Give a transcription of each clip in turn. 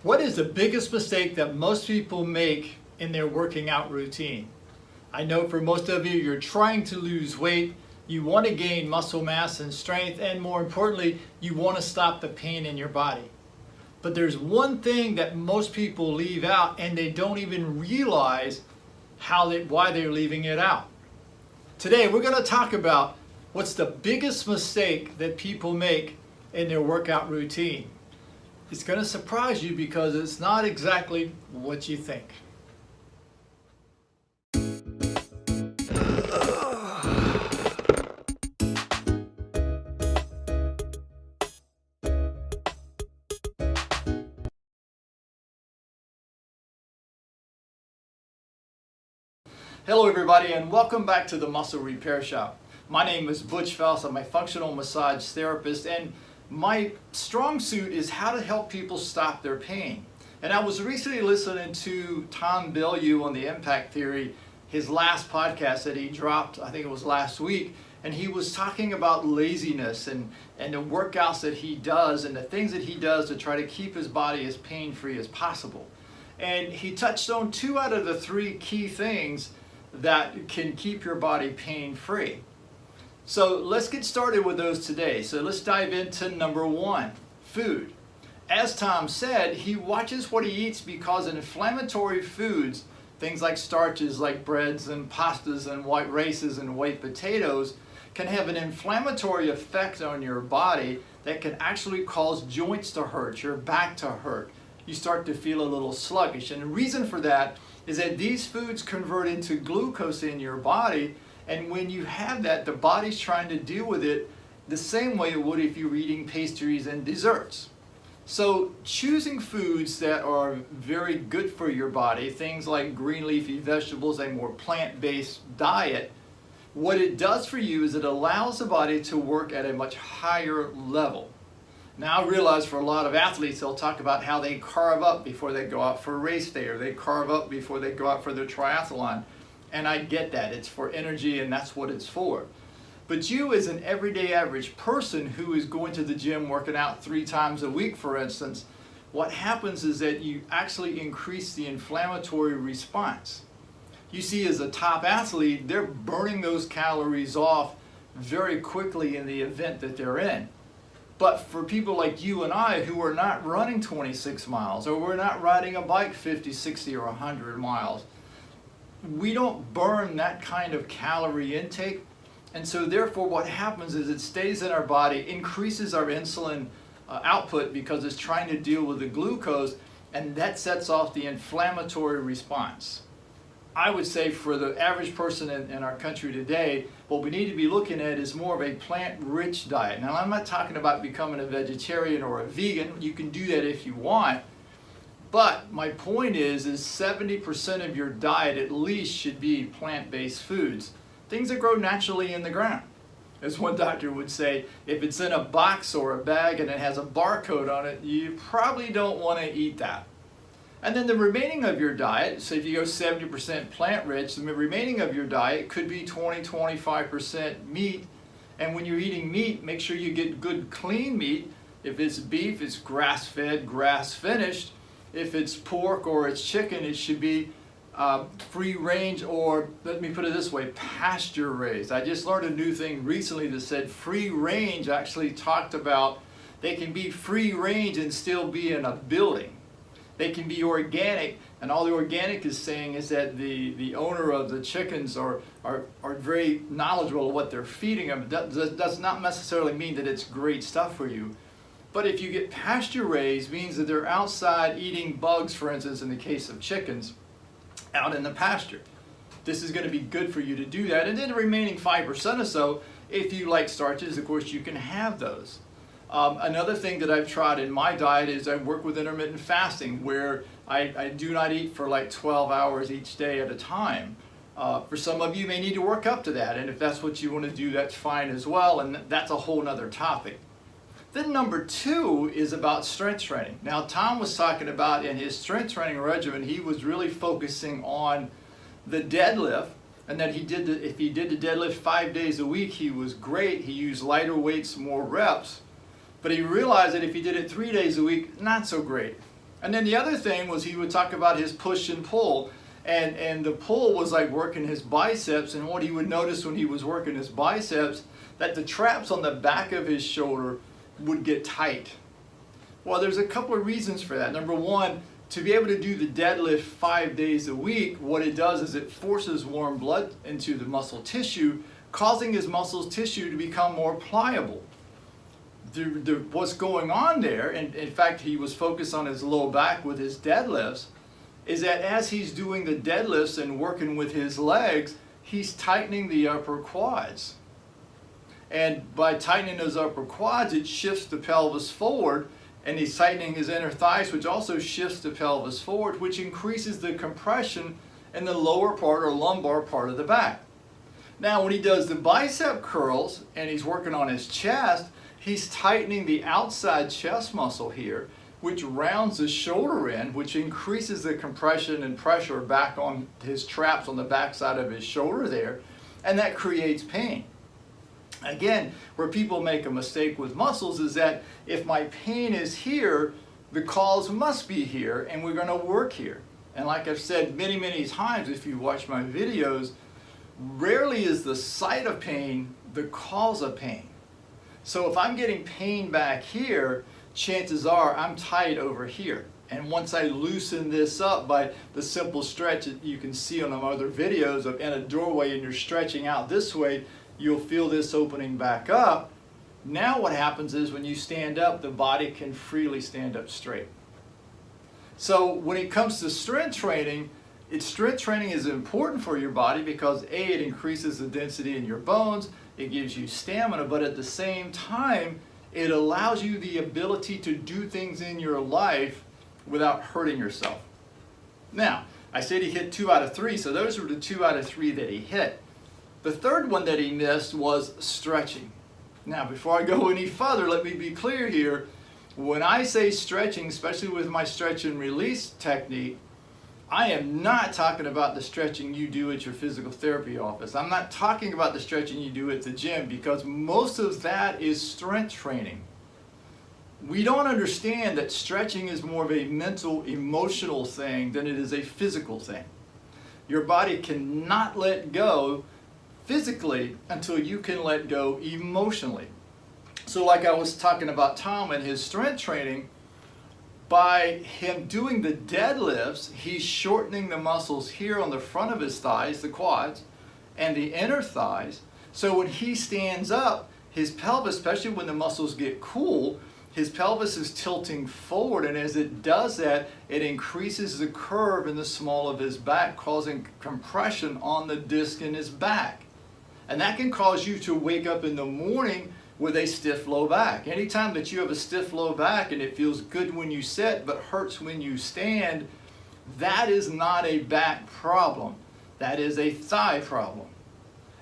What is the biggest mistake that most people make in their working out routine? I know for most of you, you're trying to lose weight, you want to gain muscle mass and strength, and more importantly, you want to stop the pain in your body. But there's one thing that most people leave out, and they don't even realize why they're leaving it out. Today, we're going to talk about what's the biggest mistake that people make in their workout routine. It's going to surprise you because it's not exactly what you think. Hello everybody, and welcome back to the Muscle Repair Shop. My name is Butch Faust. I'm a functional massage therapist, and my strong suit is how to help people stop their pain. And I was recently listening to Tom Bilyeu on the Impact Theory, his last podcast that he dropped, I think it was last week, and he was talking about laziness and the workouts that he does and the things that he does to try to keep his body as pain-free as possible. And he touched on 2 out of the 3 key things that can keep your body pain-free. So let's get started with those today. So let's dive into number 1, food. As Tom said, he watches what he eats because inflammatory foods, things like starches like breads and pastas and white rices and white potatoes, can have an inflammatory effect on your body that can actually cause joints to hurt, your back to hurt. You start to feel a little sluggish. And the reason for that is that these foods convert into glucose in your body, and when you have that, the body's trying to deal with it the same way it would if you were eating pastries and desserts. So choosing foods that are very good for your body, things like green leafy vegetables, a more plant-based diet, what it does for you is it allows the body to work at a much higher level. Now I realize for a lot of athletes, they'll talk about how they carve up before they go out for a race day, or they carve up before they go out for their triathlon. And I get that, it's for energy and that's what it's for. But you as an everyday average person who is going to the gym working out 3 times a week, for instance, what happens is that you actually increase the inflammatory response. You see, as a top athlete, they're burning those calories off very quickly in the event that they're in. But for people like you and I who are not running 26 miles, or we're not riding a bike 50, 60, or 100 miles, we don't burn that kind of calorie intake. And so therefore what happens is it stays in our body, increases our insulin output because it's trying to deal with the glucose, and that sets off the inflammatory response. I would say for the average person in our country today, what we need to be looking at is more of a plant-rich diet. Now, I'm not talking about becoming a vegetarian or a vegan. You can do that if you want. But my point is 70% of your diet at least should be plant-based foods. Things that grow naturally in the ground. As one doctor would say, if it's in a box or a bag and it has a barcode on it, you probably don't want to eat that. And then the remaining of your diet, so if you go 70% plant-rich, the remaining of your diet could be 20-25% meat. And when you're eating meat, make sure you get good clean meat. If it's beef, it's grass-fed, grass-finished. If it's pork or it's chicken, it should be free range, or let me put it this way, pasture raised. I just learned a new thing recently that said free range actually talked about they can be free range and still be in a building. They can be organic, and all the organic is saying is that the owner of the chickens are very knowledgeable of what they're feeding them. That does not necessarily mean that it's great stuff for you. But if you get pasture raised, means that they're outside eating bugs, for instance, in the case of chickens, out in the pasture. This is going to be good for you to do that. And then the remaining 5% or so, if you like starches, of course, you can have those. Another thing that I've tried in my diet is I work with intermittent fasting, where I do not eat for like 12 hours each day at a time. For some of you may need to work up to that, and if that's what you want to do, that's fine as well, and that's a whole nother topic. Then number 2 is about strength training. Now Tom was talking about in his strength training regimen, he was really focusing on the deadlift, and that if he did the deadlift 5 days a week, he was great. He used lighter weights, more reps. But he realized that if he did it 3 days a week, not so great. And then the other thing was he would talk about his push and pull. And the pull was like working his biceps, and what he would notice when he was working his biceps, that the traps on the back of his shoulder would get tight. Well, there's a couple of reasons for that. Number one, to be able to do the deadlift 5 days a week, what it does is it forces warm blood into the muscle tissue, causing his muscle tissue to become more pliable. What's going on there, and in fact he was focused on his low back with his deadlifts, is that as he's doing the deadlifts and working with his legs, he's tightening the upper quads. And by tightening those upper quads, it shifts the pelvis forward, and he's tightening his inner thighs, which also shifts the pelvis forward, which increases the compression in the lower part or lumbar part of the back. Now, when he does the bicep curls and he's working on his chest, he's tightening the outside chest muscle here, which rounds the shoulder in, which increases the compression and pressure back on his traps on the backside of his shoulder there, and that creates pain. Again, where people make a mistake with muscles is that if my pain is here, the cause must be here, and we're going to work here. And like I've said many, many times, if you watch my videos, rarely is the site of pain the cause of pain. So if I'm getting pain back here, chances are I'm tight over here. And once I loosen this up by the simple stretch that you can see on other videos of in a doorway and you're stretching out this way, you'll feel this opening back up. Now what happens is when you stand up, the body can freely stand up straight. So when it comes to strength training is important for your body because A, it increases the density in your bones, it gives you stamina, but at the same time, it allows you the ability to do things in your life without hurting yourself. Now, I said he hit 2 out of 3, so those were the 2 out of 3 that he hit. The third one that he missed was stretching. Now, before I go any further, let me be clear here. When I say stretching, especially with my stretch and release technique, I am not talking about the stretching you do at your physical therapy office. I'm not talking about the stretching you do at the gym because most of that is strength training. We don't understand that stretching is more of a mental, emotional thing than it is a physical thing. Your body cannot let go physically until you can let go emotionally. So like I was talking about Tom and his strength training, by him doing the deadlifts, he's shortening the muscles here on the front of his thighs, the quads, and the inner thighs. So when he stands up, his pelvis, especially when the muscles get cool, his pelvis is tilting forward, and as it does that, it increases the curve in the small of his back, causing compression on the disc in his back. And that can cause you to wake up in the morning with a stiff low back. Anytime that you have a stiff low back and it feels good when you sit but hurts when you stand, that is not a back problem. That is a thigh problem.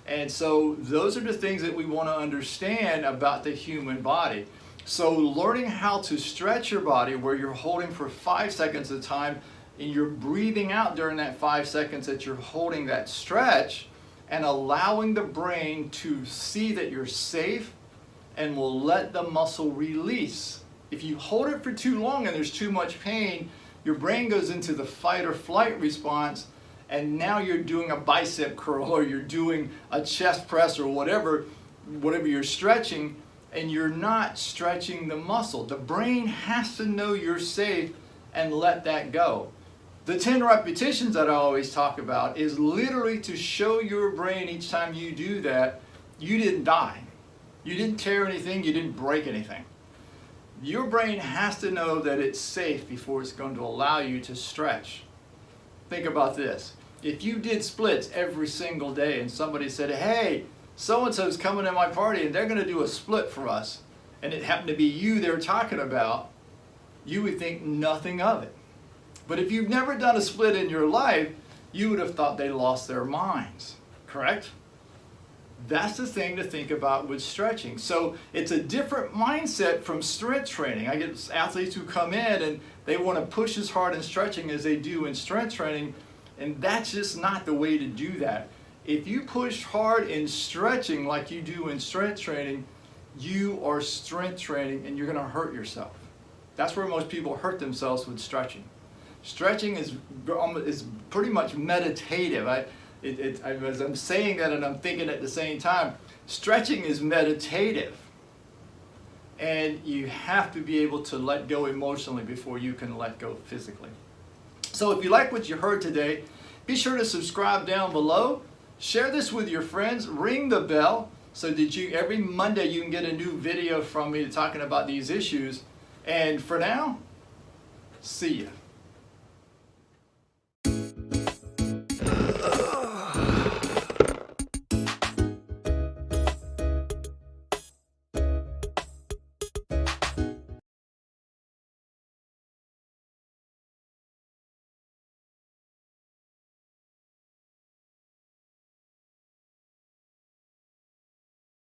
And so those are the things that we want to understand about the human body. So learning how to stretch your body where you're holding for 5 seconds at a time and you're breathing out during that 5 seconds that you're holding that stretch, and allowing the brain to see that you're safe and will let the muscle release. If you hold it for too long and there's too much pain, your brain goes into the fight or flight response, and now you're doing a bicep curl or you're doing a chest press or whatever you're stretching, and you're not stretching the muscle. The brain has to know you're safe and let that go. The 10 repetitions that I always talk about is literally to show your brain each time you do that, you didn't die. You didn't tear anything, you didn't break anything. Your brain has to know that it's safe before it's going to allow you to stretch. Think about this. If you did splits every single day and somebody said, hey, so-and-so's coming to my party and they're going to do a split for us, and it happened to be you they're talking about, you would think nothing of it. But if you've never done a split in your life, you would have thought they lost their minds, correct? That's the thing to think about with stretching. So it's a different mindset from strength training. I get athletes who come in and they want to push as hard in stretching as they do in strength training, and that's just not the way to do that. If you push hard in stretching like you do in strength training, you are strength training and you're going to hurt yourself. That's where most people hurt themselves with stretching. Stretching is pretty much meditative. As I'm saying that and I'm thinking at the same time, stretching is meditative. And you have to be able to let go emotionally before you can let go physically. So if you like what you heard today, be sure to subscribe down below. Share this with your friends. Ring the bell so that every Monday you can get a new video from me talking about these issues. And for now, see ya.